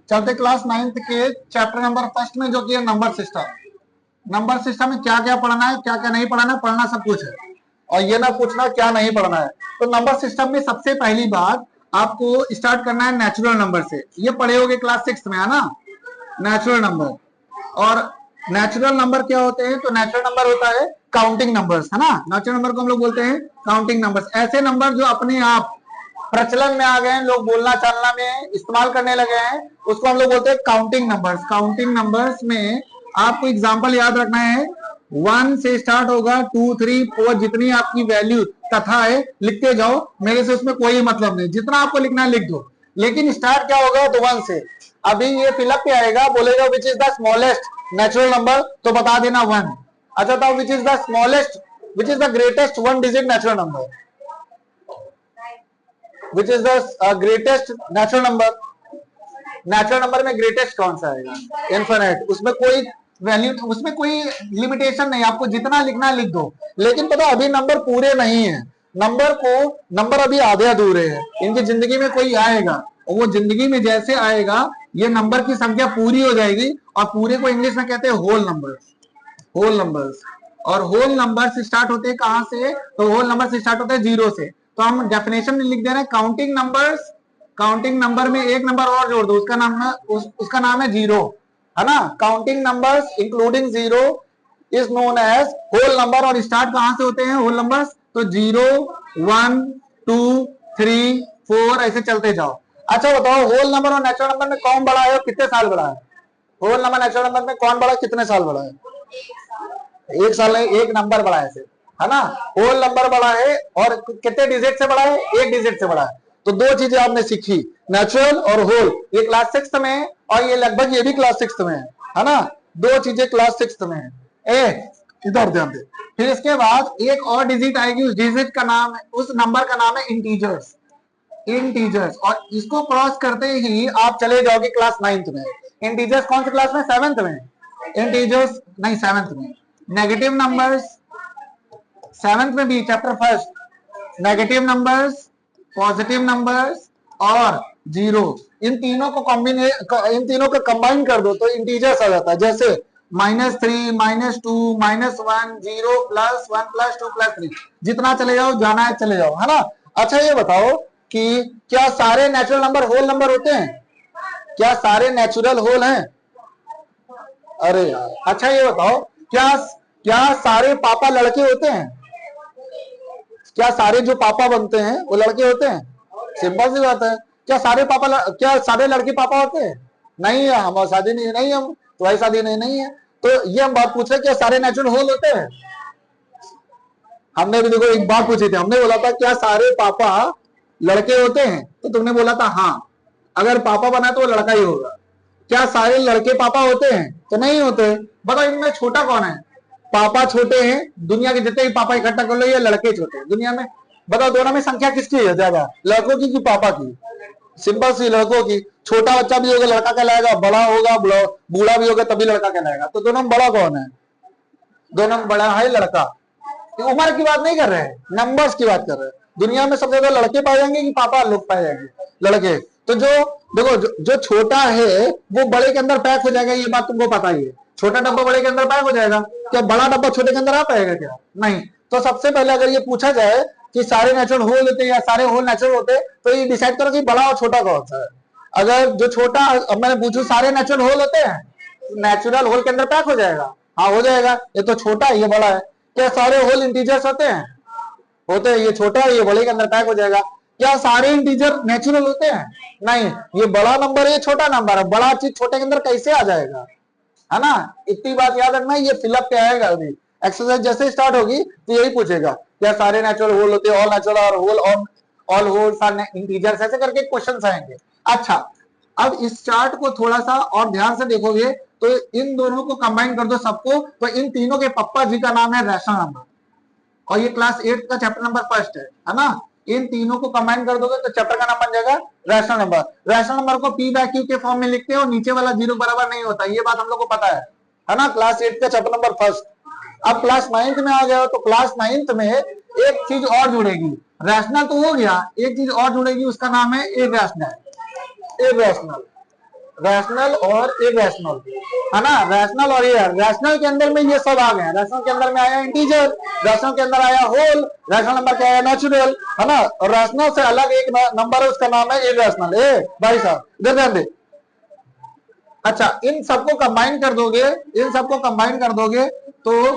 चलते class 9th के chapter number first में, जो कि है नंबर सिस्टम। नंबर सिस्टम में क्या क्या पढ़ना है, क्या क्या नहीं पढ़ना है, पढ़ना सब कुछ है, और ये ना पूछना क्या नहीं पढ़ना है। तो नंबर सिस्टम में सबसे पहली बात आपको स्टार्ट करना है नेचुरल नंबर से। ये पढ़े होगे क्लास 6 में, है ना, नेचुरल नंबर। और नेचुरल नंबर क्या होते हैं? तो नेचुरल नंबर होता है काउंटिंग नंबर्स, है ना। नेचुरल नंबर को हम लोग बोलते हैं काउंटिंग नंबर्स। ऐसे नंबर जो अपने आप प्रचलन में आ गए हैं, लोग बोलना चालना में इस्तेमाल करने लगे हैं, उसको हम लोग बोलते हैं काउंटिंग नंबर्स। काउंटिंग नंबर्स में आपको एग्जांपल याद रखना है, 1 से स्टार्ट होगा, 2, 3, 4, जितनी आपकी वैल्यू तथा है लिखते जाओ, मेरे से उसमें कोई मतलब नहीं, जितना आपको लिखना है लिख दो। लेकिन स्टार्ट क्या होगा? तो 1 से। अभी ये फिलअप पे आएगा, बोलेगा which is the smallest natural number, तो बता देना 1। अच्छा, तो which is the smallest, which is the greatest 1 digit natural number, which is the greatest natural number. Natural number में ग्रेटेस्ट कौन सा आएगा? इन्फिनिट। उसमें कोई वैल्यू, उसमें कोई लिमिटेशन नहीं, आपको जितना लिखना लिख दो। लेकिन पता अभी नंबर पूरे नहीं है, नंबर अभी आधे अधूरे हैं। इनकी जिंदगी में कोई आएगा, और वो जिंदगी में जैसे आएगा ये नंबर की संख्या पूरी हो जाएगी, और पूरे को इंग्लिश में कहते हैं होल नंबर्स। Whole numbers. और होल नंबर स्टार्ट होते हैं कहां से? तो होल नंबर से स्टार्ट होते हैं 0 से। तो हम डेफिनेशन में लिख दे रहे हैं काउंटिंग नंबर्स। काउंटिंग नंबर में एक नंबर और जोड़ दो, उसका नाम है 0, है ना। Counting numbers including 0 is known as whole number. और स्टार्ट कहां से होते हैं होल नंबर्स? तो 0, 1, 2, 3, 4 ऐसे चलते जाओ। अच्छा बताओ, होल नंबर और नेचुरल नंबर में कौन बड़ा है और कितने साल बड़ा है? होल नंबर नेचुरल नंबर में कौन बड़ा, कितने साल बड़ा है? 1 साल है, एक नंबर बड़ा है सिर्फ, है ना। होल नंबर बड़ा है, और कितने डिजिट से बड़ा है? 1 डिजिट से बड़ा है। तो 2 चीजें आपने सीखी, नेचुरल और होल। ये क्लास 6 में है, और ये लगभग ये भी क्लास 6 में है ना। 2 चीजें क्लास 6 में है। इधर ध्यान दे। फिर इसके बाद एक और डिजिट आएगी, उस डिजिट का नाम है, उस नंबर का नाम है इंटीजर्स। इंटीजर्स। और इसको क्रॉस करते ही आप चले जाओगे क्लास 9th में। इंटीजर्स कौन सी क्लास में? 7th में। इंटीजर्स नहीं, 7th में। नेगेटिव नंबर्स 7th में भी, chapter first. Negative numbers, positive numbers और 0, इन तीनों को कंबाइन कर दो तो इंटीजर्स आ जाता है। जैसे -3, -2, -1, 0, +1, +2, +3, जितना चले जाओ, जाना है चले जाओ, है ना। अच्छा ये बताओ कि क्या सारे नेचुरल नंबर होल नंबर होते हैं? क्या सारे नेचुरल होल हैं? अरे यार, अच्छा ये बताओ, क्या क्या सारे पापा लड़के होते हैं? क्या सारे जो पापा बनते हैं वो लड़के होते हैं? सिंपल सी बात है। क्या सारे लड़के पापा होते हैं? नहीं है, हमारी शादी नहीं हम तुम्हारी शादी नहीं है। तो ये हम बात पूछ रहे, क्या सारे नेचुरल होल होते हैं? हमने भी देखो एक बात पूछी थी, हमने बोला था क्या सारे पापा लड़के होते हैं? तो तुमने बोला था हाँ, अगर पापा बना तो वो लड़का ही होगा। क्या सारे लड़के पापा होते हैं? तो नहीं होते। बताओ इनमें छोटा कौन है? पापा छोटे हैं, दुनिया के जितने भी पापा इकट्ठा कर लो, ये लड़के छोटे हैं दुनिया में। बताओ दोनों में संख्या किसकी है ज्यादा, लड़कों की कि पापा की? सिंपल सी, लड़कों की। छोटा बच्चा भी होगा लड़का कहलाएगा, बड़ा होगा बूढ़ा भी होगा तभी लड़का कहलाएगा। तो दोनों में बड़ा कौन है? दोनों में बड़ा है लड़का। उम्र की बात नहीं कर रहे हैं, नंबर्स की बात कर रहे हैं। दुनिया में सबसे ज्यादा लड़के पाए जाएंगे कि पापा लोग पाए जाएंगे? लड़के। तो देखो जो छोटा है वो बड़े के अंदर पैक हो जाएगा, ये बात तुमको पता ही है। छोटा डब्बा बड़े के अंदर पैक हो जाएगा, क्या बड़ा डब्बा छोटे के अंदर आ पाएगा क्या? नहीं। तो सबसे पहले अगर ये पूछा जाए कि सारे नेचुरल होल होते हैं या सारे होल नेचुरल होते, तो ये डिसाइड करो कि बड़ा और छोटा कौन सा है। अगर जो छोटा, अब मैंने पूछू सारे नेचुरल होल होते हैं, नेचुरल होल के अंदर पैक हो जाएगा, हाँ हो जाएगा। ये तो छोटा है ये बड़ा है। क्या सारे होल इंटीजर्स होते हैं? होते हैं। ये छोटा है ये बड़े के अंदर पैक हो जाएगा। क्या सारे इंटीजर नेचुरल होते हैं? नहीं। ये बड़ा नंबर है ये छोटा नंबर है, बड़ा चीज छोटे के अंदर कैसे आ जाएगा, है ना। इतनी बात याद रखना, ये फिलअप पे आएगा। अभी एक्सरसाइज जैसे स्टार्ट होगी तो यही पूछेगा, क्या सारे नेचुरल होल होते हैं? ऑल नेचुरल और whole, all wholes are integers, ऐसे करके क्वेश्चंस आएंगे। अच्छा, अब इस चार्ट को थोड़ा सा और ध्यान से देखोगे तो इन दोनों को कंबाइन कर दो सबको, तो इन तीनों के पप्पा जी का नाम है रैशनल नंबर, और ये क्लास 8 का चैप्टर नंबर फर्स्ट है ना। इन तीनों को कंबाइन कर दोगे तो चैप्टर का नाम बन जाएगा रैशनल नंबर। रैशनल नंबर को पी बाय क्यू के फॉर्म में लिखते हैं, और नीचे वाला 0 बराबर नहीं होता, ये बात हम लोग को पता है ना। क्लास 8 का चैप्टर नंबर फर्स्ट। अब क्लास 9th में आ गया तो क्लास 9th में एक चीज और जुड़ेगी। रैशनल तो हो गया, एक चीज और जुड़ेगी, उसका नाम है इरैशनल। इरैशनल रैशनल और इरेशनल, है ना, रैशनल और ये रैशनल के अंदर में ये सब आ गए। रैशनल के अंदर में आया इंटीजर, रैशनल के अंदर आया होल, रैशनल नंबर क्या आया नेचुरल, है ना। और रैशनल से अलग एक नंबर है, उसका नाम है इरेशनल। ए भाई साहब इधर ध्यान दे। अच्छा, इन सबको कंबाइन कर दोगे, इन सबको कंबाइन कर दोगे तो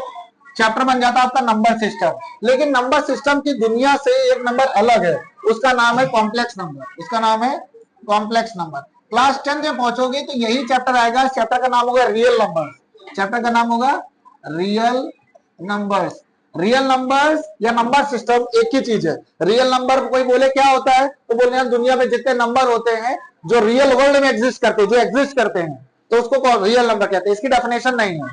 चैप्टर बन जाता है आपका नंबर सिस्टम। लेकिन नंबर सिस्टम की दुनिया से एक नंबर अलग है, उसका नाम है कॉम्प्लेक्स नंबर। उसका नाम है कॉम्प्लेक्स नंबर। क्लास 10 में पहुंचोगे तो यही चैप्टर आएगा। चैप्टर का नाम होगा रियल नंबर्स। चैप्टर का नाम होगा रियल नंबर्स। रियल नंबर्स या नंबर सिस्टम एक ही चीज है। रियल नंबर कोई बोले क्या होता है तो बोलते हैं दुनिया में जितने नंबर होते हैं जो रियल वर्ल्ड में एग्जिस्ट करते हैं, जो एग्जिस्ट करते हैं, तो उसको रियल नंबर कहते हैं। इसकी डेफिनेशन नहीं है।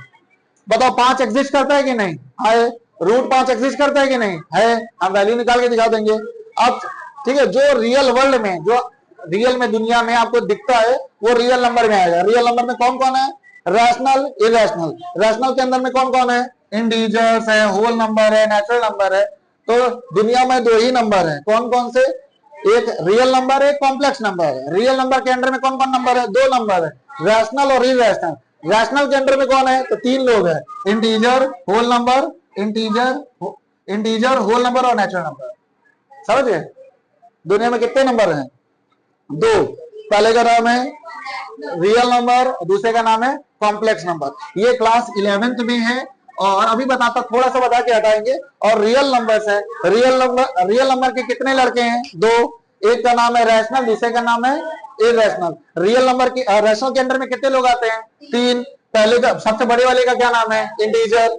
बताओ 5 एग्जिस्ट करता है कि नहीं है? रूट 5 एग्जिस्ट करता है कि नहीं है? हम वैल्यू निकाल के दिखा देंगे। अब ठीक है, जो रियल वर्ल्ड में, जो रियल में दुनिया में आपको दिखता है वो रियल नंबर में आएगा। रियल नंबर में कौन कौन है? Rational, irrational. रैशनल के अंदर में कौन कौन है? इंटीजर्स है, होल नंबर है, नेचुरल नंबर है। तो दुनिया में 2 ही नंबर है। कौन कौन से? एक रियल नंबर है, एक कॉम्प्लेक्स नंबर है। रियल नंबर के अंदर में कौन कौन नंबर है? 2 नंबर है, रैशनल और इरेशनल। रैशनल के अंदर में कौन है? तो 3 लोग हैं, integer, whole number, integer, whole number और नेचुरल नंबर। समझ गए? दुनिया में कितने नंबर हैं? 2। पहले का नाम है रियल नंबर, दूसरे का नाम है कॉम्प्लेक्स नंबर। ये क्लास 11th में है और अभी बताता, थोड़ा सा बता के हटाएंगे। और रियल नंबर्स है। रियल नंबर के कितने लड़के हैं? 2। एक का नाम है रैशनल, दूसरे का नाम है इरेशनल। रियल नंबर की रैशनल के अंदर में कितने लोग आते हैं? 3। पहले का सबसे बड़े वाले का क्या नाम है? इंटीजर।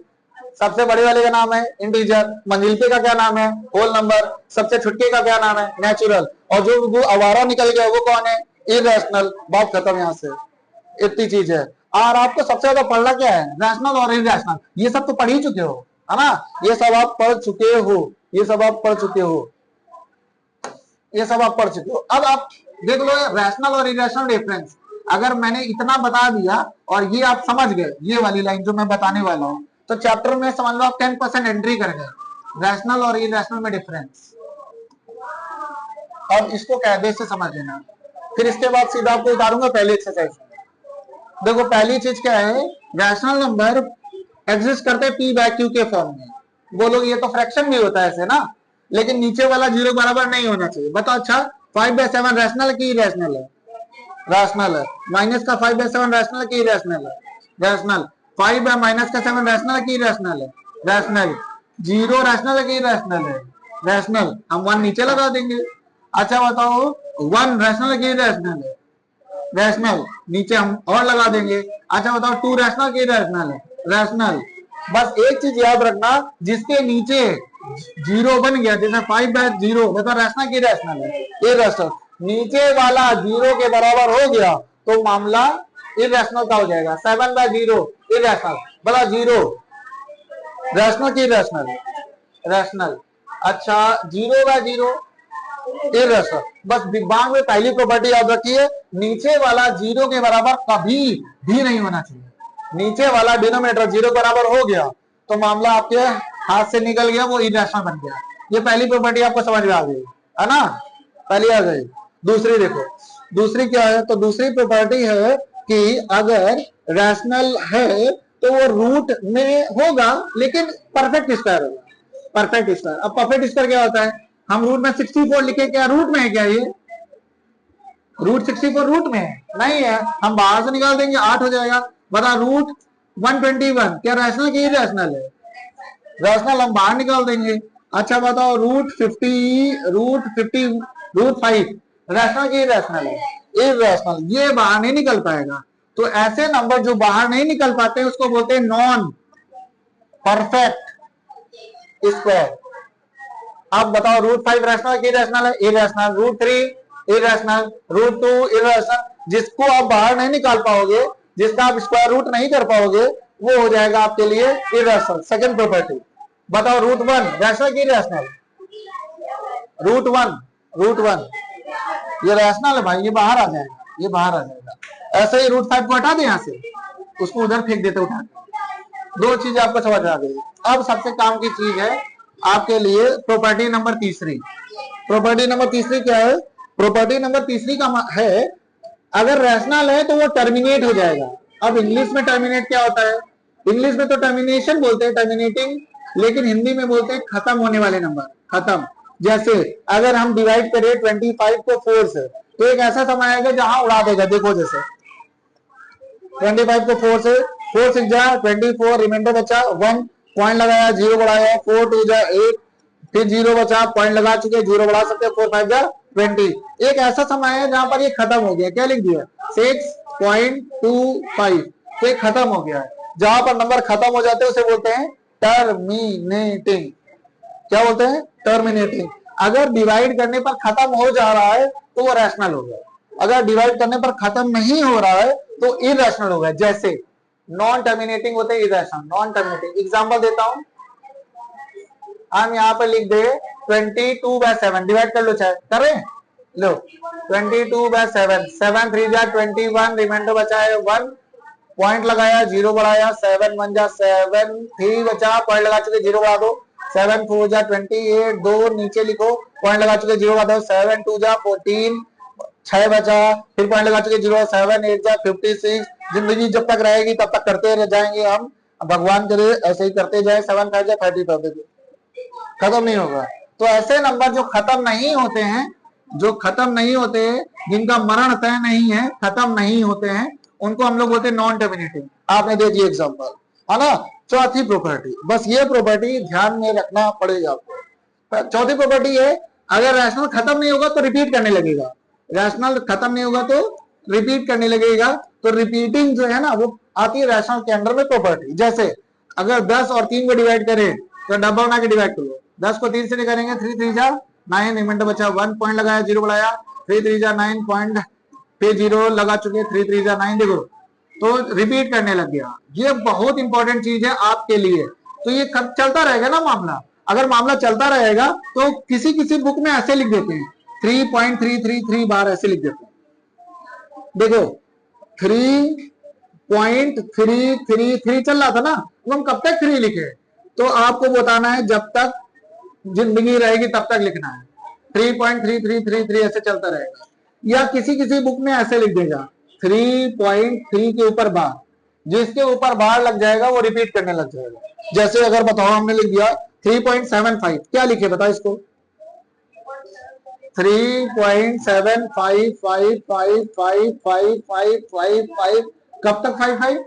सबसे बड़े वाले का नाम है इंटीजर। मंजिलते का क्या नाम है? Whole number. सबसे छुटके का क्या नाम है? नेचुरल। और जो आवारा निकल गया वो कौन है? इरेशनल। बात खत्म। यहां से इतनी चीज है। और आपको सबसे ज्यादा पढ़ना क्या है? रैशनल और इरेशनल। ये सब तो पढ़ ही चुके हो, है ना। ये सब आप पढ़ चुके हो, ये सब आप पढ़ चुके हो, ये सब आप पढ़ चुके हो। अब आप देख लो रैशनल और इरेशनल डिफरेंस। अगर मैंने इतना बता दिया और ये आप समझ गए, ये वाली लाइन जो मैं बताने वाला हूं, तो चैप्टर में समझ लो आप 10% एंट्री कर गए। रैशनल और इरेशनल में डिफरेंस। अब इसको कायदे से समझ लेना। फिर इसके बाद सीधा आपको उतारूंगा पहली एक्सरसाइज। देखो पहली चीज क्या है? रैशनल नंबर एग्जिस्ट करते हैं पी बाय क्यू के फॉर्म में। बोलोगे ये तो फ्रैक्शन भी होता है ऐसे ना, लेकिन नीचे वाला 0 बराबर नहीं होना चाहिए। बताओ अच्छा 5/7 रैशनल की इरेशनल है? रैशनल है। माइनस का 5/7 रैशनल की इरेशनल है? रैशनल। 5/-7 रैशनल की इरेशनल है? रैशनल। 0 रैशनल की इरेशनल है? रैशनल। हम 1 नीचे लगा देंगे। अच्छा बताओ 1 रैशनल की इरेशनल है? रैशनल। नीचे हम और लगा देंगे। अच्छा बताओ 2 रैशनल की रैशनल है? रैशनल। बस एक चीज याद रखना, जिसके नीचे 0 बन गया, जैसे 5/0 वो तो रैशनल की रैशनल है, ये रैशनल। नीचे वाला 0 के बराबर हो गया तो मामला इरेशनल का हो जाएगा। 7/0 इरेशनल। बोला 0 रैशनल की रैशनल? रैशनल। अच्छा 0/0 इरेशनल। बस बिग बांग में पहली प्रॉपर्टी याद रखिए, नीचे वाला 0 के बराबर कभी भी नहीं होना चाहिए। नीचे वाला डिनोमिनेटर 0 बराबर हो गया तो मामला आपके हाथ से निकल गया, वो इरेशनल बन गया। ये पहली प्रॉपर्टी आपको समझ में आ गई, है ना। पहली आ गई। दूसरी देखो, दूसरी क्या है? तो दूसरी प्रॉपर्टी है कि अगर रैशनल है तो वो रूट में होगा लेकिन परफेक्ट स्क्वायर होगा। Perfect square. अब परफेक्ट स्क्वायर क्या होता है? हम रूट में 64 लिखे, क्या रूट में है क्या? ये रूट 64 रूट में है? नहीं है। हम बाहर से निकाल देंगे 8 हो जाएगा। बता रूट 121 क्या रैशनल की रैशनल है? रैशनल। हम बाहर निकाल देंगे। अच्छा बताओ रूट 5 रैशनल की रैशनल है? इरैशनल। ये बाहर नहीं निकल पाएगा। तो ऐसे नंबर जो बाहर नहीं निकल पाते उसको बोलते हैं नॉन परफेक्ट स्क्वायर। अब बताओ रूट 5 रैशनल की रैशनल है? Irrational. Root 3 irrational. Root 2 irrational. जिसको आप बाहर नहीं निकाल पाओगे, जिसका आप स्क्वायर रूट नहीं कर पाओगे, वो हो जाएगा आपके लिए इरैशनल। सेकंड प्रॉपर्टी बताओ रूट 1 रैशनल की रैशनल? रूट 1 ये रैशनल है भाई, ये बाहर आ जाएगा, ये बाहर आ जाएगा। ऐसे ही रूट 5 को हटा दे यहां से, उसको उधर फेंक देते उठा के। 2 चीजें आपको समझ आ गई। अब सबसे काम की चीज है आपके लिए प्रॉपर्टी नंबर तीसरी। प्रॉपर्टी नंबर तीसरी क्या है? प्रॉपर्टी नंबर तीसरी का है अगर रैशनल है तो वो टर्मिनेट हो जाएगा। अब इंग्लिश में टर्मिनेट क्या होता है? इंग्लिश में तो टर्मिनेशन बोलते हैं, टर्मिनेटिंग, लेकिन हिंदी में बोलते हैं खत्म होने वाले नंबर, खत्म। जैसे अगर हम डिवाइड करें 25 को 4 से, तो एक ऐसा समय आएगा जहां उड़ा देगा। देखो जैसे 25 को 4 से, 4 6 जा 24, रिमाइंडर बचा 1, पॉइंट लगाया, 0 बढ़ाया, 4 2 जा 8, फिर 0 बचा, पॉइंट लगा चुके, 0 बढ़ा सकते, 4 5 जा 20। एक ऐसा समय है जहां पर ये खत्म हो गया। क्या लिख दिया? 6.25, तो ये खत्म हो गया है। जहां पर नंबर खत्म हो जाते हैं उसे बोलते हैं टर्मिनेटिंग। क्या बोलते हैं? टर्मिनेटिंग। अगर डिवाइड करने पर खत्म हो जा रहा है तो वो रैशनल हो गया, अगर डिवाइड करने पर खत्म नहीं हो रहा है तो इरेशनल हो गया। जैसे नॉन टर्मिनेटिंग होते हैं, इरेशनल, नॉन टर्मिनेटिंग। एग्जांपल देता हूं, हम यहाँ पर लिख दे 22/7, डिवाइड कर लो, चाहे कर रहे हैं, लो 22/7, 7 3 जा 21, रिमाइंडर बचा है 1, पॉइंट लगाया, 0 बढ़ाया, 7 1 जा 7, 3 बचा, पॉइंट लगा चुके, 0 बढ़ा दो, 7 4 जा 28, 2 नीचे लिखो, पॉइंट लगा चुके, 0 बढ़ा दो, 7 2 जा 14, 6 बचा, फिर पॉइंट लगा चुके, 0 7 8 जा 56। जिंदगी जब तक रहेगी तब तक करते रह जाएंगे हम, भगवान करे ऐसे ही करते जाए। 7 5 जा 35, खत्म नहीं होगा। तो ऐसे नंबर जो खत्म नहीं होते हैं, जो खत्म नहीं होते, जिनका मरण तय नहीं है, खत्म नहीं होते हैं, उनको हम लोग बोलते हैं नॉन टर्मिनेटिंग। आपने दे दिए एग्जांपल, है ना। चौथी प्रॉपर्टी, बस ये प्रॉपर्टी ध्यान में रखना पड़ेगा आपको। चौथी प्रॉपर्टी है, अगर रैशनल खत्म नहीं होगा तो रिपीट करने लगेगा। रैशनल खत्म नहीं होगा तो रिपीट करने लगेगा। तो रिपीटिंग जो है ना वो आती है रैशनल के अंडर में प्रॉपर्टी। जैसे अगर 10 और 3 को डिवाइड करें तो डब्बा बना के डिवाइड करो, 10 को 3 से करेंगे, 3 3 जा 9, रिमाइंडर बचा 1, पॉइंट लगाया, 0 बढ़ाया, 3 3 जा 9, पॉइंट फिर 0 लगा चुके, 3 3 जा 9, देखो तो रिपीट करने लग गया। ये बहुत इंपॉर्टेंट चीज है आपके लिए। तो ये चलता रहेगा ना मामला। अगर मामला चलता रहेगा तो किसी किसी बुक में ऐसे लिख देते हैं 3.333 बार, ऐसे लिख देते हैं। देखो 3.333 चल रहा था ना, तो हम कब तक 3 लिखे? तो आपको बताना है जब तक जिंदगी रहेगी तब तक लिखना है। 3.3333 ऐसे चलता रहेगा। या किसी किसी बुक में ऐसे लिख देगा 3.3 के ऊपर बार, जिसके ऊपर बार लग जाएगा वो रिपीट करने लग जाएगा। जैसे अगर बताओ हमने लिख दिया 3.75, क्या लिखे बताओ इसको? 3.7555555555, कब तक 55?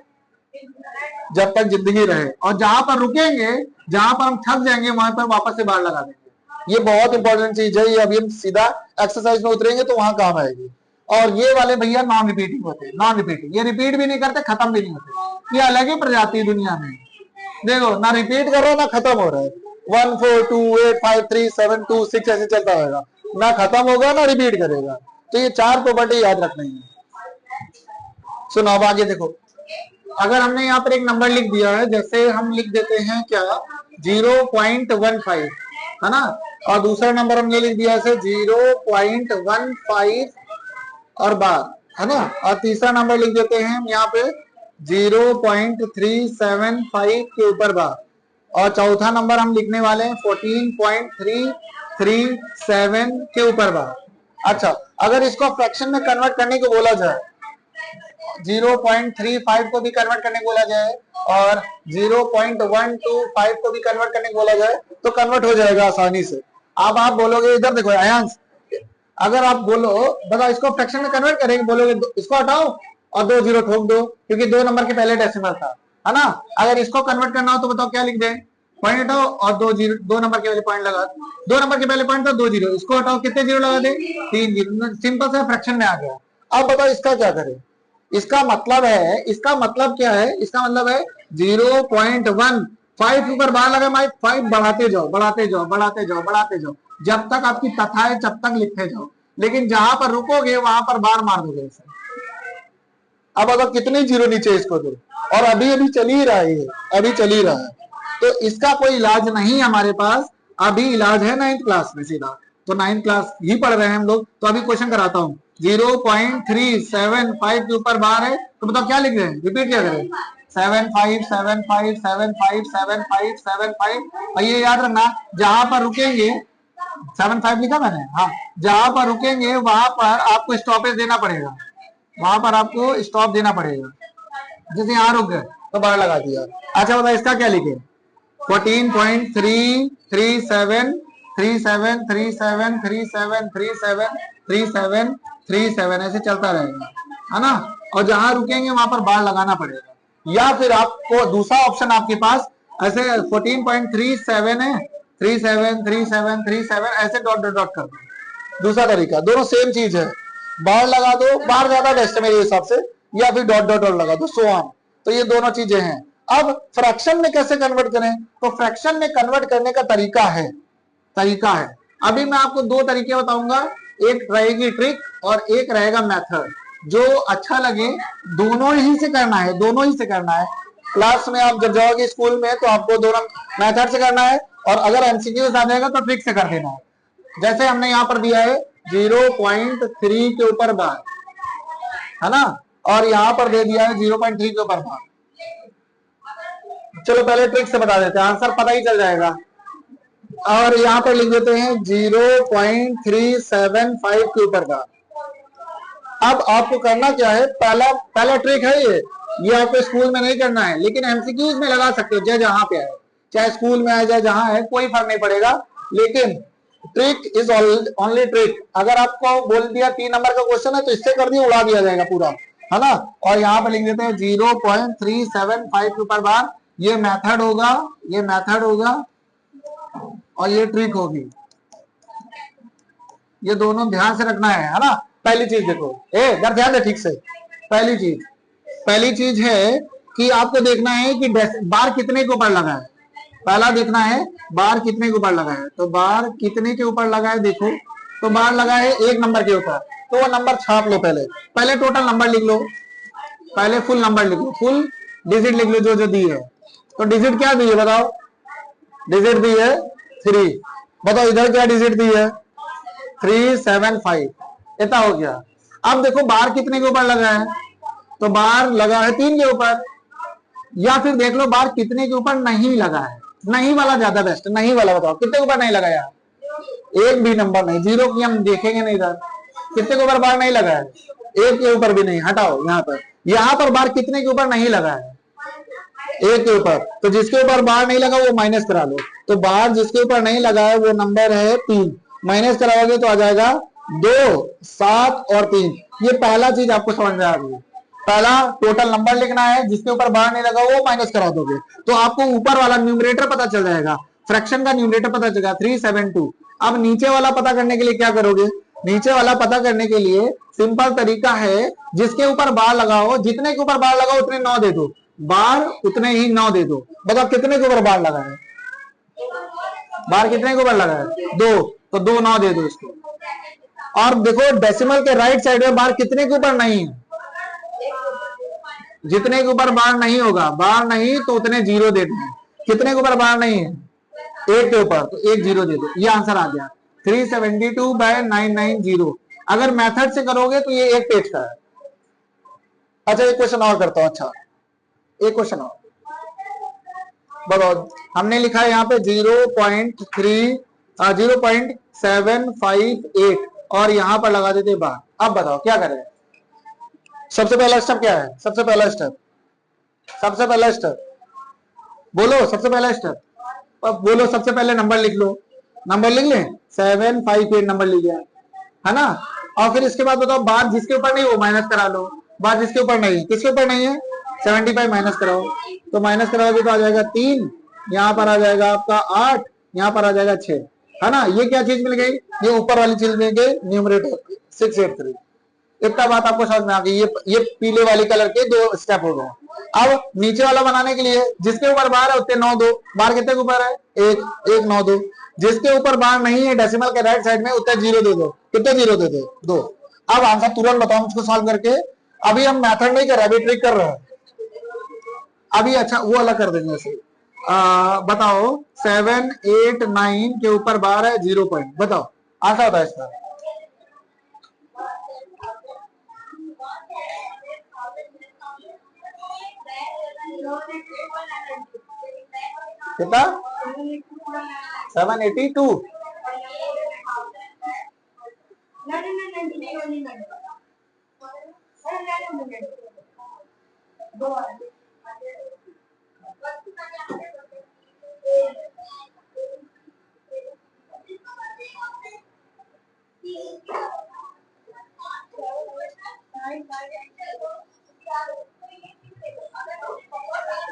जब तक जिंदगी रहे। और जहां पर रुकेंगे, जहां पर हम थक जाएंगे, वहां पर वापस से बार लगा देंगे। ये बहुत इंपॉर्टेंट चीज है। ये अभी हम सीधा एक्सरसाइज में उतरेंगे तो वहां काम आएगी। और ये वाले भैया नॉन रिपीटिंग होते हैं, नॉन रिपीटिंग, ये रिपीट भी नहीं करते, खत्म भी नहीं होते। ये अलग ही प्रजाति दुनिया में। देखो ना रिपीट कर रहा है ना खत्म हो रहा है। 1 4 2 8 5 3 7 2 6 ऐसे चलता रहेगा, ना खत्म होगा ना रिपीट करेगा। तो ये 4 प्रॉपर्टी याद रखनी है। सुनो अब आगे देखो, अगर हमने यहाँ पर एक नंबर लिख दिया है, जैसे हम लिख देते हैं क्या 0.15, है ना, और दूसरा नंबर हमने लिख दिया है 0.15 और बार, है ना, और तीसरा नंबर लिख देते हैं हम यहाँ पे 0.375 के ऊपर बार, और चौथा नंबर हम लिखने वाले हैं 14.337 के ऊपर बार। अच्छा, अगर इसको फ्रैक्शन में कन्वर्ट करने को बोला जाए, 0.35 को भी कन्वर्ट करने को बोला जाए और 0.125 को भी कन्वर्ट करने को बोला जाए तो कन्वर्ट हो जाएगा आसानी से। अब आप बोलोगे, इधर देखो आयांश, अगर आप बोलो बताओ इसको फ्रैक्शन में कन्वर्ट करेंगे, बोलोगे इसको हटाओ और 2 0 ठोक दो, क्योंकि 2 नंबर के पहले डेसिमल था, है ना। अगर इसको कन्वर्ट करना हो तो बताओ क्या लिख दें? पॉइंट हटाओ और 2 0, 2 नंबर के पहले पॉइंट लगा, 2 नंबर के पहले पॉइंट था 2 0, इसको हटाओ, कितने 0 लगा दे? 3 0, सिंपल सा फ्रैक्शन में आ गया। अब बताओ इसका क्या करें? इसका मतलब है, इसका मतलब क्या है? इसका मतलब है 0.15 के ऊपर बार लगा, 5 बढ़ाते जाओ बढ़ाते जाओ बढ़ाते जाओ बढ़ाते जाओ, जब तक आपकी तथा है जब तक लिखते जाओ, लेकिन जहां पर रुकोगे वहां पर बार मार दोगे इसे। अब अगर कितने 0 नीचे इसको दो, और अभी अभी चल ही रहा है, अभी चल ही रहा है, तो इसका कोई इलाज नहीं हमारे पास। अभी इलाज है 9th क्लास में सीधा, तो 9th क्लास ही पढ़ रहे हैं हम लोग। तो अभी क्वेश्चन कराता हूँ, 0.375 के ऊपर बार है, तो बताओ क्या लिख रहे हैं? रिपीट क्या करें? 7 5 7 5 7 5 7 5 7 5। और ये याद रखना, जहां पर रुकेंगे 7 5 लिखा मैंने, हाँ, जहां पर रुकेंगे वहां पर आपको स्टॉपेज देना पड़ेगा। वहां पर आपको स्टॉप देना पड़ेगा। जैसे यहाँ रुक गए तो बार लगा दिया। अच्छा बताओ इसका क्या लिखे, 14.3373737373737 ऐसे चलता रहेगा, है ना। और जहां रुकेंगे वहां पर बार लगाना पड़ेगा। या फिर आपको दूसरा ऑप्शन आपके पास ऐसे 14.37 है, 373737 ऐसे डॉट डॉट डॉट कर दो। दूसरा तरीका, दोनों सेम चीज है, बार लगा दो, बार ज्यादा बेस्ट है मेरे हिसाब से, या फिर डॉट डॉट डॉट लगा दो, सो ऑन। तो ये दोनों चीजें हैं। अब फ्रैक्शन में कैसे कन्वर्ट करें, तो फ्रैक्शन में कन्वर्ट करने का तरीका है। अभी मैं आपको दो तरीके बताऊंगा, एक रहेगी ट्रिक और एक रहेगा मेथड, जो अच्छा लगे दोनों ही से करना है, दोनों ही से करना है। क्लास में आप जब जाओगे स्कूल में तो आपको दोनों मेथड से करना है, और अगर एमसीक्यूज आ जाएगा तो ट्रिक से कर देना है। जैसे हमने यहाँ पर दिया है 0.3 के ऊपर बार, है ना, और यहाँ पर दे दिया है 0.3 के ऊपर बार। चलो पहले ट्रिक से बता देते हैं, आंसर पता ही चल जाएगा। और यहाँ पर लिख देते हैं 0.375 के ऊपर बार। अब आपको करना क्या है, पहला ट्रिक है ये आपको स्कूल में नहीं करना है, लेकिन एमसीक्यूज में लगा सकते हो, जहां पे आए, चाहे स्कूल में आए जाए जहां है, कोई फर्क नहीं पड़ेगा। लेकिन ट्रिक इज ओनली ट्रिक। अगर आपको बोल दिया 3 नंबर का क्वेश्चन है तो इससे कर दिया, उड़ा दिया जाएगा पूरा, है ना। और यहाँ पर लिख देते हैं 0.375 के ऊपर बार। ये मेथड होगा, ये मेथड होगा, और ये ट्रिक होगी। ये दोनों ध्यान से रखना है ना। पहली चीज देखो, इधर ध्यान दे ठीक से। पहली चीज है कि आपको देखना है कि बार कितने के ऊपर लगा है। पहला देखना है बार कितने के ऊपर लगा है, तो बार कितने के ऊपर लगा है देखो, तो बार लगा है 1 नंबर के ऊपर, तो वो नंबर छाप लो। पहले टोटल नंबर लिख लो, पहले फुल नंबर लिख लो, फुल डिजिट लिख लो जो दी है। तो डिजिट क्या दी है बताओ, डिजिट दी है 3। बताओ इधर क्या डिजिट दी है, 375, इतना हो गया। अब देखो बार कितने के ऊपर लगा है, तो बार लगा है 3 के ऊपर। या फिर देख लो बार कितने के ऊपर नहीं लगा है, नहीं वाला ज्यादा बेस्ट, नहीं वाला बताओ कितने के ऊपर नहीं लगा यार, एक भी नंबर नहीं, 0 की हम देखेंगे नहीं इधर, कितने के ऊपर बार नहीं लगा है, 1 के ऊपर भी नहीं। हटाओ यहाँ पर बार कितने के ऊपर नहीं लगा है, 1 के ऊपर, तो जिसके ऊपर बार नहीं लगा वो माइनस करा लो। तो बार जिसके ऊपर नहीं लगा है वो नंबर है 3, माइनस कराओगे तो आ जाएगा 2, 7 और 3। ये पहला चीज आपको समझ में आ गई। पहला टोटल नंबर लिखना है, जिसके ऊपर बार नहीं लगा वो माइनस करा दोगे, तो आपको ऊपर वाला न्यूमरेटर पता चल जाएगा, फ्रैक्शन का न्यूमरेटर पता चलेगा 372। अब नीचे वाला पता करने के लिए क्या करोगे, नीचे वाला पता करने के लिए सिंपल तरीका है, जिसके ऊपर बार लगाओ, जितने के ऊपर बार लगाओ उतने 9 दे दो, बार उतने ही 9 दे दो। बताओ कितने के ऊपर बार लगा है, बार कितने के ऊपर लगा है, 2, तो 2 9 दे दो इसको। और देखो डेसिमल के राइट साइड में बार कितने के ऊपर नहीं है, जितने के ऊपर बार नहीं होगा, बार नहीं तो उतने 0 देते हैं। कितने के ऊपर बार नहीं है, 1 के ऊपर, तो 1 0 दे दो। ये आंसर आ गया 372/990। अगर मेथड से करोगे तो ये एक पेज का है। अच्छा एक क्वेश्चन और करता हूं, अच्छा एक क्वेश्चन और बताओ। हमने लिखा है यहाँ पे 0.758 और यहाँ पर लगा देते बार। अब बताओ क्या करें, सबसे पहला स्टेप क्या है, सबसे पहला स्टेप बोलो, सबसे पहला स्टेप अब बोलो, सबसे पहले नंबर लिख लो, नंबर लिख लें, 758 नंबर लिख लिया, है ना। और फिर इसके बाद बताओ बार जिसके ऊपर नहीं वो माइनस करा लो, बार जिसके ऊपर नहीं, किसके ऊपर नहीं है, 75 माइनस कराओ, तो माइनस कराओगे तो आ जाएगा 3, यहाँ पर आ जाएगा आपका 8, यहाँ पर आ जाएगा 6, है ना। ये क्या चीज मिल गई, ये ऊपर वाली चीज मिल गई, न्यूमरेटर 683। इतना बात आपको समझ में आ गई। ये पीले वाली कलर के 2 स्टेप हो गए। अब नीचे वाला बनाने के लिए जिसके ऊपर बार है उतने 9 दो, बार कितने के ऊपर है, 1 1 9 दो, जिसके ऊपर बार नहीं है डेसिमल के राइट साइड में उतने 0 दे दो, कितने 0 दे दो, 2। अब आंसर तुरंत बताओ मुझको सॉल्व करके। अभी हम मेथड नहीं कर रहे, अभी ट्रिक कर रहे हैं अभी। अच्छा वो अलग कर देंगे ऐसे। बताओ 7 8 9 के ऊपर बार है 0 पॉइंट, बताओ आंसर होता है इसका कितना, 782।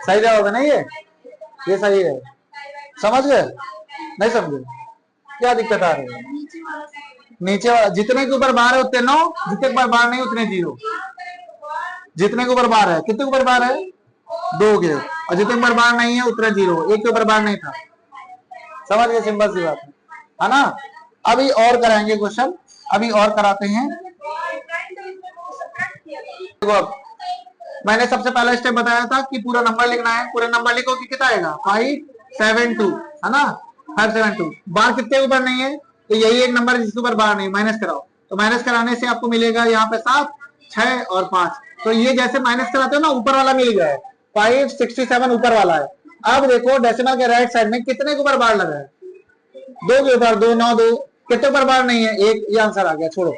सही जवाब है ना ये सही है। समझ गए? नहीं समझे? क्या दिक्कत आ रही है? नीचे वाला जितने के ऊपर बार है उतने 9, जितने के ऊपर बार नहीं उतने 0। जितने के ऊपर बार है, कितने के ऊपर बार है? 2 के, और जितने के ऊपर बार नहीं है उतने 0। एक के ऊपर बार नहीं था। समझ गए? सिंपल सी बात है ना। अभी और कराएंगे क्वेश्चन, अभी और कराते हैं। देखो मैंने सबसे पहला स्टेप बताया था कि पूरा नंबर लिखना है। पूरा नंबर लिखो कि कितना आएगा 572, है ना। 572 बार कितने ऊपर नहीं है, तो यही एक नंबर जिसके ऊपर बार नहीं, माइनस कराओ। तो माइनस कराने से आपको मिलेगा यहाँ पे 7, 6 और 5। तो ये जैसे माइनस कराते हो ना, ऊपर वाला मिल गया है 567 ऊपर वाला है। अब देखो डेसिमल के राइट साइड में कितने के ऊपर बार लगा है? 2 के ऊपर, 2 9 2। कितने ऊपर बार नहीं है? 1। ये आंसर आ गया, छोड़ो,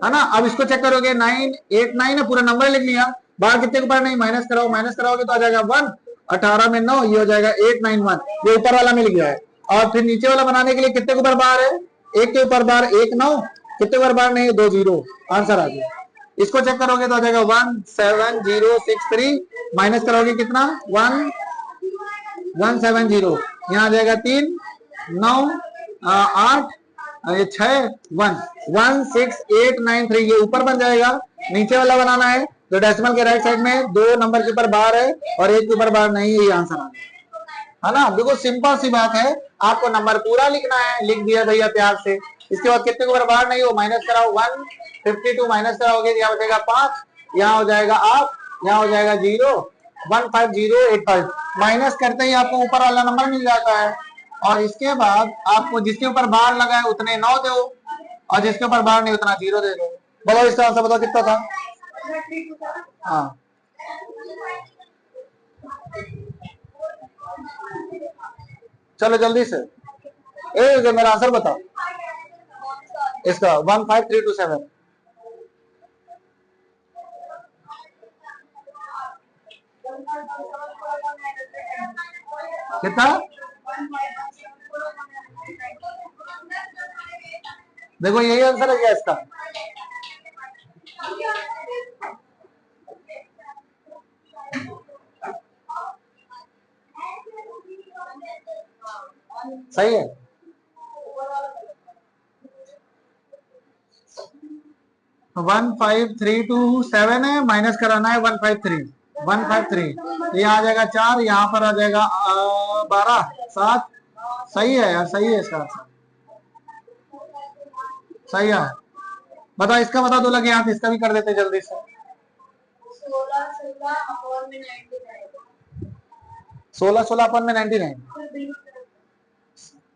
है ना। अब इसको चेक करोगे 9 8 9 है, पूरा नंबर लिख लिया। बार कितने के ऊपर नहीं, माइनस कराओ, माइनस कराओगे तो आ जाएगा 1। 18 में 9, ये हो जाएगा 891। ये ऊपर वाला मिल गया है। और फिर नीचे वाला बनाने के लिए कितने के ऊपर बार है? 1 के ऊपर बार 1 9, कितने ऊपर बार नहीं? 2 0। आंसर आ गया। इसको चेक करोगे तो आ जाएगा 17063। माइनस करोगे कितना? 170। यहाँ आ जाएगा 3 9 8 ये 6 1 16893। ये ऊपर बन जाएगा। नीचे वाला बनाना है तो डेसिमल के राइट साइड में 2 नंबर के ऊपर बार है और 1 के ऊपर बार नहीं है। ये आंसर आ गया, है ना। देखो सिंपल सी बात है, आपको नंबर पूरा लिखना है, लिख दिया भैया प्यार से। इसके बाद कितने के ऊपर बार नहीं हो, माइनस कराओ। 152 माइनस कराओगे यहाँ हो जाएगा 5, यहाँ हो जाएगा 8, यहाँ हो जाएगा 0। 15085 माइनस करते ही आपको ऊपर वाला नंबर मिल जाता है। और इसके बाद आपको जिसके ऊपर बार लगा है उतने 9 दो, और जिसके ऊपर बार नहीं उतना 0 दे दो। बताओ इसका आंसर बताओ कितना था? हाँ चलो जल्दी से, मेरा आंसर बताओ इसका। 15327 कितना? देखो यही आंसर है क्या इसका? सही है। तो 15327 है, माइनस कराना है 153 तो यहाँ आ जाएगा 4, यहाँ पर आ जाएगा 12 7। सही है यार, सही है इसका आंसर, सही है। बताओ इसका बता दो लगे हाथ, इसका भी कर देते जल्दी से। 16 अपन में 99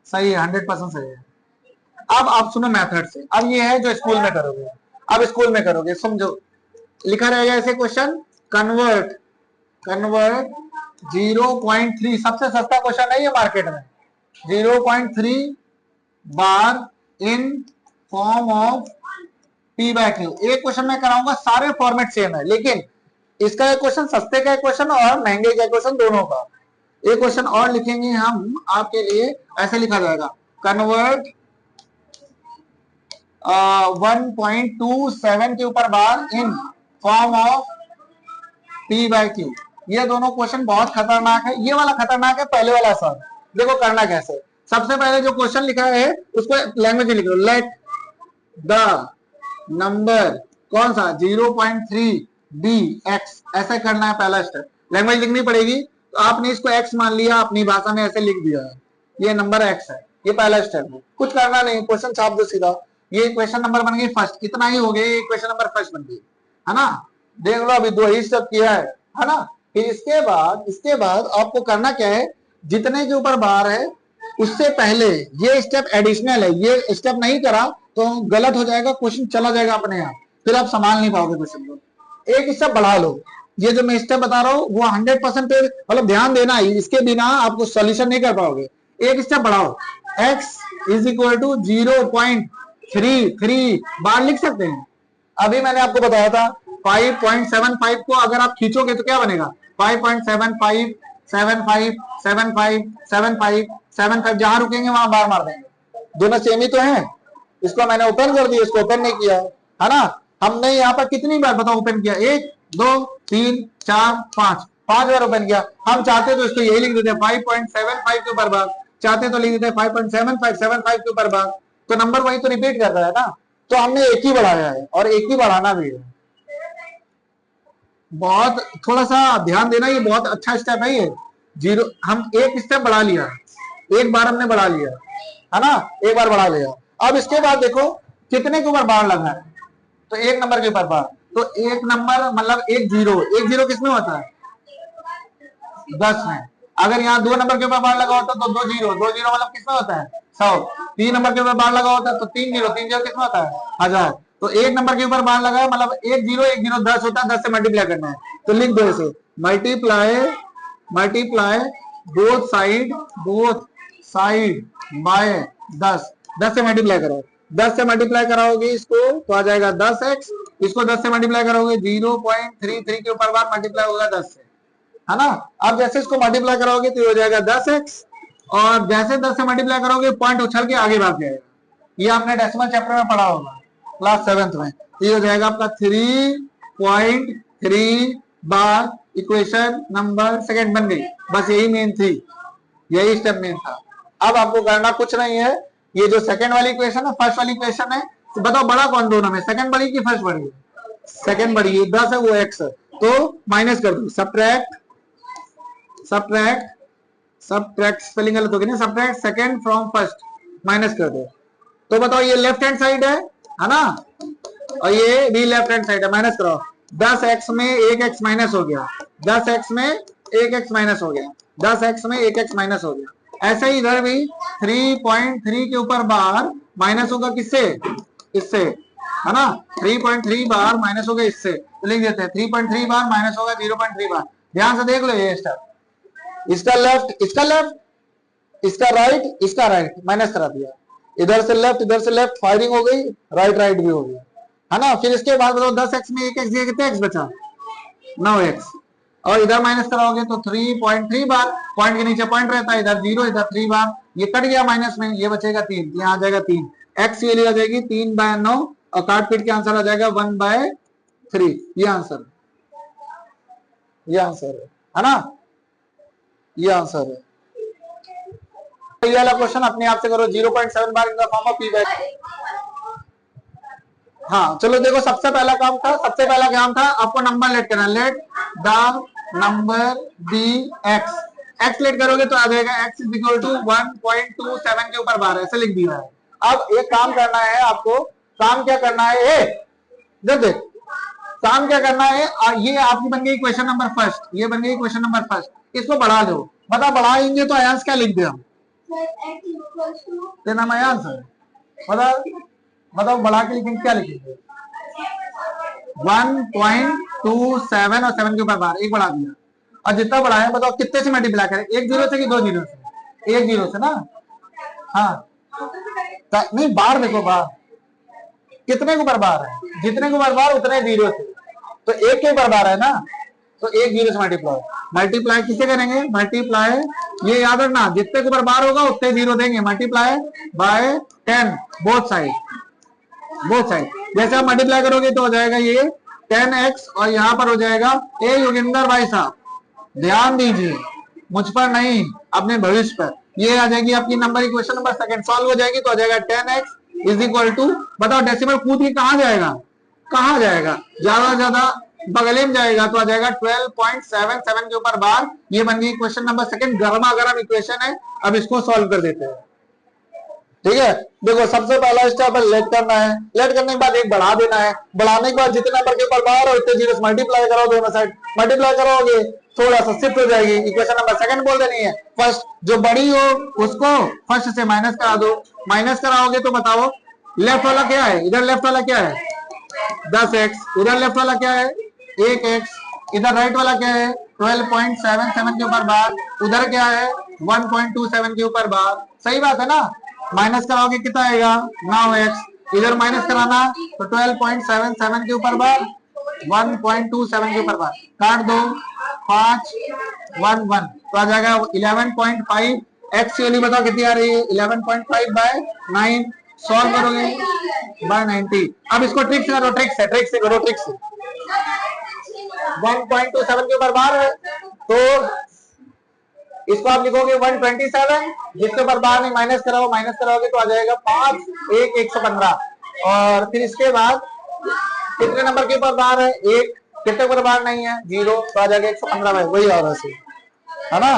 सही है, 100% सही है। अब आप सुनो मेथड से। अब ये है जो स्कूल में करोगे, अब स्कूल में करोगे, समझो। लिखा रहेगा ऐसे क्वेश्चन, कन्वर्ट 0.3, सबसे सस्ता क्वेश्चन है ये मार्केट में। 0.3 बार इन फॉर्म ऑफ p/q। एक क्वेश्चन मैं कराऊंगा, सारे फॉर्मेट सेम है, लेकिन इसका एक क्वेश्चन सस्ते का एक क्वेश्चन और महंगे का क्वेश्चन, दोनों का एक क्वेश्चन और लिखेंगे हम आपके लिए। ऐसे लिखा जाएगा, कन्वर्ट 1.27 के ऊपर बार इन फॉर्म ऑफ p/q। ये दोनों क्वेश्चन बहुत खतरनाक है। ये वाला खतरनाक है, पहले वाला सर। देखो करना कैसे, सबसे पहले जो क्वेश्चन लिखा है उसको लैंग्वेज में लिख लो। लेट द नंबर कौन सा 0.3 बी एक्स, ऐसा करना है पहला स्टेप। लैंग्वेज लिखनी पड़ेगी, तो आपने इसको एक्स मान लिया, अपनी भाषा में ऐसे लिख दिया है, ये नंबर एक्स है। ये पहला स्टेप है, कुछ करना नहीं, क्वेश्चन छाप दो सीधा। ये क्वेश्चन नंबर बन गई फर्स्ट, कितना ही हो गया, ये क्वेश्चन नंबर फर्स्ट बन गई, है ना। देख लो अभी 2 ही स्टेप किया है ना। फिर इसके बाद आपको करना क्या है, जितने के ऊपर बार है उससे पहले ये स्टेप एडिशनल है, ये स्टेप नहीं करा तो गलत हो जाएगा, क्वेश्चन चला जाएगा अपने आप, फिर आप संभाल नहीं पाओगे क्वेश्चन को। एक स्टेप बढ़ा लो, ये जो मैं स्टेप बता रहा हूँ वो 100% मतलब ध्यान देना है, इसके बिना आपको सॉल्यूशन नहीं कर पाओगे। एक स्टेप बढ़ाओ, x इज इक्वल टू 0.33 बार लिख सकते हैं। अभी मैंने आपको बताया था 5.75 को अगर आप खींचोगे तो क्या बनेगा 5.75 75 75 75 75, जहां रुकेंगे वहां बार मार देंगे, दोनों सेम ही तो हैं। इसको मैंने ओपन कर दिया, इसको ओपन नहीं किया, है ना। हमने यहाँ पर कितनी बार बताओ ओपन किया, 1 2 3 4 5 बार ओपन किया। हम चाहते तो इसको यही लिख देते 5.75 के ऊपर बार, चाहते तो लिख देते 5.75 के ऊपर बार, तो नंबर वही तो रिपीट कर रहा है ना। तो हमने एक ही बढ़ाया है और एक ही बढ़ाना भी है। बहुत थोड़ा सा ध्यान देना, ये बहुत अच्छा स्टेप है ये। जीरो हम एक स्टेप बढ़ा लिया, एक बार हमने बढ़ा लिया, है ना, एक बार बढ़ा लिया। अब इसके बाद देखो कितने के ऊपर बार लगा है, तो एक नंबर के ऊपर बार, तो एक नंबर मतलब एक जीरो किसमें होता है 10 में। अगर यहाँ 2 नंबर के ऊपर बार लगा होता तो 2 जीरो मतलब किसमें होता है 100। 3 नंबर के ऊपर बार लगा होता है तो 3 जीरो किसमें होता है 1000। तो एक नंबर के ऊपर बार लगा है मतलब एक जीरो 10 होता है, 10 से मल्टीप्लाई करना है, तो लिख दो इसे मल्टीप्लाई बोथ साइड बाय 10 से मल्टीप्लाई करो, 10 से मल्टीप्लाई कराओगे इसको तो आ जाएगा 10x, इसको 10 से मल्टीप्लाई करोगे 0.33 के ऊपर बार मल्टीप्लाई होगा 10 से, है ना। अब जैसे इसको मल्टीप्लाई करोगे तो हो जाएगा 10x, और जैसे 10 से मल्टीप्लाई करोगे पॉइंट उछल के आगे भाग जाएगा। ये आपने डेसिमल चैप्टर में पढ़ा होगा क्लास 7th में। ये हो जाएगा आपका 3.3 बार इक्वेशन नंबर सेकंड बन गई। बस यही मेन थी, यही स्टेप मेन था। अब आपको करना कुछ नहीं है, ये जो सेकंड वाली इक्वेशन है फर्स्ट वाली इक्वेशन है, तो बताओ बड़ा कौन दोनों में, सेकंड बड़ी की फर्स्ट बड़ी है, सेकंड बड़ी है, 10 है वो x है, तो माइनस कर दो, सब्ट्रैक्ट स्पेलिंग गलत होगी ना, subtract second from first, minus कर दो। तो बताओ ये लेफ्ट हैंड साइड है ना, और ये भी लेफ्ट हैंड साइड है, माइनस करो। 10x में 1x माइनस हो गया, 10x में 1x माइनस हो गया, 10x में 1x माइनस हो गया। ऐसे ही इधर भी 3.3 के ऊपर बार माइनस होगा किससे, इससे, है ना। 3.3 बार माइनस होगा इससे, तो लिख देते हैं 3.3 बार माइनस होगा 0.3 बार। ध्यान से देख लो ये स्टेप, इसका लेफ्ट इसका राइट माइनस करा दिया, इधर से लेफ्ट फायरिंग हो गई, राइट भी हो गया, है ना। फिर इसके बाद बताओ 10x में 1x दिया, कितने x बचा 9x, और इधर माइनस कराओगे तो 3.3 बार, पॉइंट के नीचे पॉइंट रहता है, इधर 0 इधर 3 बार, ये कट गया माइनस में, ये बचेगा 3, यहाँ आ जाएगा 3, x वैल्यू आ जाएगी 3/9, और काट पीट के आंसर आ जाएगा 1/3। ये आंसर है ना, ये आंसर है। ये वाला क्वेश्चन अपने आप से करो, 0.7 bar in the form of p by. हाँ चलो देखो, सबसे पहला काम था आपको नंबर लेट करना, let the number be x लेट करोगे तो आ जाएगा x इज इक्वल टू 1.27 के ऊपर बार, ऐसे लिख दिया है। अब एक काम करना है आपको, काम क्या करना है, देख काम क्या करना है, ये आपकी बन गई क्वेश्चन नंबर फर्स्ट, ये बन गई क्वेश्चन नंबर फर्स्ट, इसको बढ़ा दो, मतलब बढ़ाएंगे तो आंसर क्या लिख दे हम, तेरा नाम आंसर मतलब बढ़ा के लिखेंगे, क्या लिखेंगे 1.27 और 7 के ऊपर बार, एक बढ़ा दिया, और जितना बढ़ा है बताओ कितने से मल्टीप्लाई करें, 1 जीरो से कि 2 जीरो से, 1 जीरो से ना। हाँ नहीं, बार देखो, बार कितने के ऊपर बार है, जितने के ऊपर बार उतने जीरो से, तो एक के ऊपर बार है ना, तो 1 जीरो से मल्टीप्लाई किसे करेंगे, मल्टीप्लाई, ये याद रखना जितने के ऊपर बार होगा उतने जीरो देंगे, मल्टीप्लाई बाय 10 बोथ साइड। जैसे आप मल्टीप्लाई करोगे तो हो जाएगा ये 10x, और यहाँ पर हो जाएगा ए योगिंदर भाई साहब ध्यान दीजिए, मुझ पर नहीं अपने भविष्य पर, ये आ जाएगी आपकी number equation number second, solve हो जाएगी तो आ जाएगा 10x इज इक्वल टू, बताओ डेसिमल कूद के कहाँ जाएगा, ज्यादा बगले में जाएगा, तो आ जाएगा 12.77 के ऊपर बार। ये बन गई क्वेश्चन नंबर सेकंड, गर्मा गर्म इक्वेशन है। अब इसको सॉल्व कर देते हैं, ठीक है। देखो सबसे पहला स्टेप है लेट करना है, लेट करने के बाद एक बढ़ा देना है, बढ़ाने के बाद जितने नंबर के ऊपर बार हो उतने जीरो से मल्टीप्लाई करो, दोनों साइड मल्टीप्लाई करोगे थोड़ा सा शिफ्ट हो जाएगी, इक्वेशन नंबर सेकंड बोल देनी है। फर्स्ट जो बड़ी हो उसको फर्स्ट से माइनस करा दो, माइनस कराओगे तो बताओ लेफ्ट वाला क्या है, इधर लेफ्ट वाला क्या है 10x, इधर लेफ्ट वाला क्या है 1x, इधर राइट वाला क्या है 12.77 के ऊपर बार, उधर क्या है 1.27 के ऊपर बार, सही बात है ना। माइनस कराओगे कितना आएगा 9x, इधर माइनस कराना तो 12.77 के ऊपर बार, 1.27 के ऊपर बार काट दो, 5 1 1 तो आ जाएगा 11.5। एक्स की वैल्यू बताओ कितनी आ रही है, 11.5 बाय 9, सॉल्व करोगे बाय 90। अब इसको ट्रिक से करो, ट्रिक से करो, ट्रिक से। 1.27 के ऊपर बार है तो इसको आप लिखोगे 127, जिसके ऊपर बार नहीं माइनस कराओगे तो आ जाएगा 5 1 115। और फिर इसके बाद कितने नंबर के ऊपर बार है, 1, कितने ऊपर बार नहीं है, 0, तो आ जाएगा 115 भाई, वही आ रहा है ना।